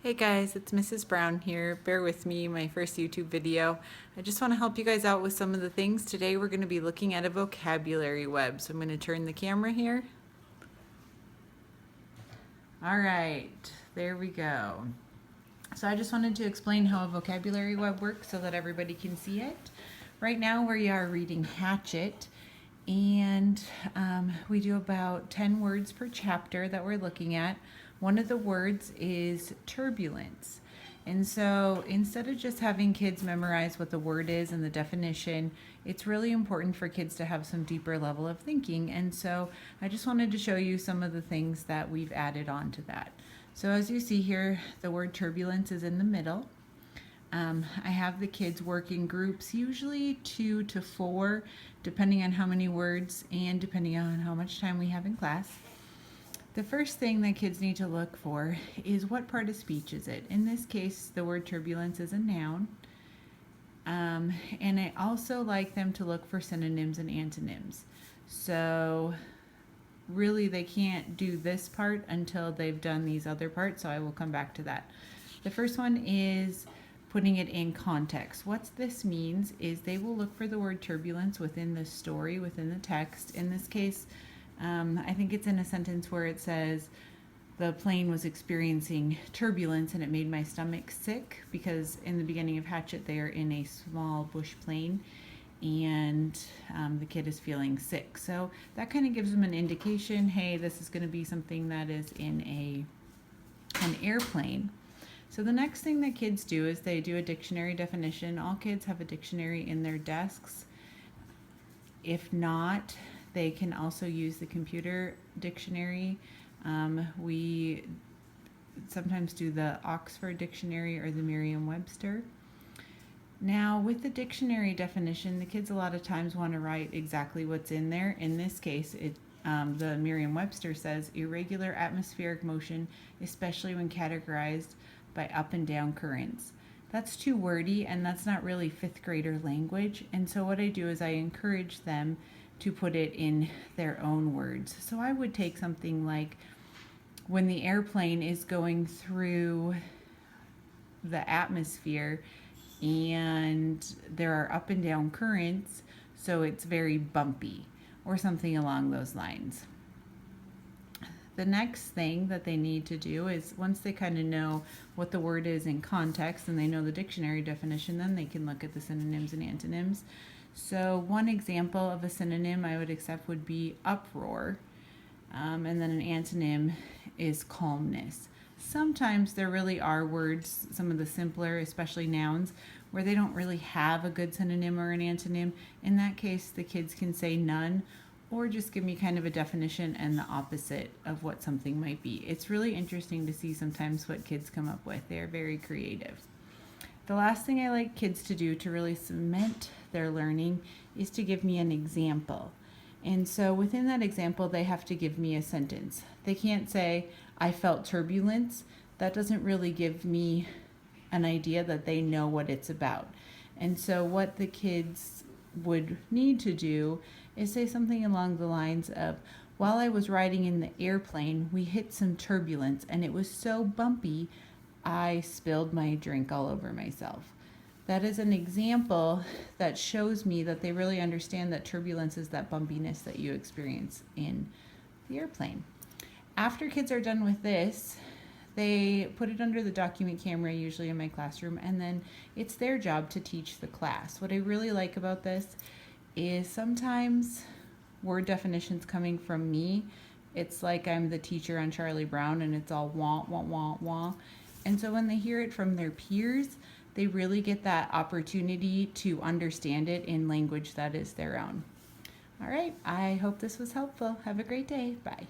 Hey guys, it's Mrs. Brown here. Bear with me, my first YouTube video. I just want to help you guys out with some of the things. Today we're going to be looking at a vocabulary web. So I'm going to turn the camera here. All right, there we go. So I just wanted to explain how a vocabulary web works so that everybody can see it. Right now we are reading Hatchet, and we do about 10 words per chapter that we're looking at. One of the words is turbulence. And so instead of just having kids memorize what the word is and the definition, it's really important for kids to have some deeper level of thinking. And so I just wanted to show you some of the things that we've added on to that. So as you see here, the word turbulence is in the middle. I have the kids work in groups, usually 2 to 4, depending on how many words and depending on how much time we have in class. The first thing that kids need to look for is what part of speech is it. In this case, the word turbulence is a noun. And I also like them to look for synonyms and antonyms. So really they can't do this part until they've done these other parts, so I will come back to that. The first one is putting it in context. What this means is they will look for the word turbulence within the story, within the text. In this case, I think it's in a sentence where it says, the plane was experiencing turbulence and it made my stomach sick, because in the beginning of Hatchet they are in a small bush plane and the kid is feeling sick. So that kind of gives them an indication, hey, this is going to be something that is in an airplane. So the next thing that kids do is they do a dictionary definition. All kids have a dictionary in their desks. If not, they can also use the computer dictionary. We sometimes do the Oxford Dictionary or the Merriam-Webster. Now, with the dictionary definition, the kids a lot of times want to write exactly what's in there. In this case, the Merriam-Webster says irregular atmospheric motion, especially when categorized by up and down currents. That's too wordy, and that's not really fifth grader language. And so what I do is I encourage them to put it in their own words. So I would take something like, when the airplane is going through the atmosphere and there are up and down currents, so it's very bumpy, or something along those lines. The next thing that they need to do is, once they kind of know what the word is in context and they know the dictionary definition, then they can look at the synonyms and antonyms. So one example of a synonym I would accept would be uproar, and then an antonym is calmness. Sometimes there really are words, some of the simpler, especially nouns, where they don't really have a good synonym or an antonym. In that case, the kids can say none, or just give me kind of a definition and the opposite of what something might be. It's really interesting to see sometimes what kids come up with. They're very creative. The last thing I like kids to do to really cement their learning is to give me an example. And so within that example, they have to give me a sentence. They can't say, I felt turbulence. That doesn't really give me an idea that they know what it's about. And so what the kids would need to do is say something along the lines of, while I was riding in the airplane, we hit some turbulence and it was so bumpy, I spilled my drink all over myself. That is an example that shows me that they really understand that turbulence is that bumpiness that you experience in the airplane. After kids are done with this, they put it under the document camera, usually in my classroom, and then it's their job to teach the class. What I really like about this is sometimes word definitions coming from me, it's like I'm the teacher on Charlie Brown and it's all wah, wah, wah, wah. And so when they hear it from their peers, they really get that opportunity to understand it in language that is their own. All right, I hope this was helpful. Have a great day. Bye.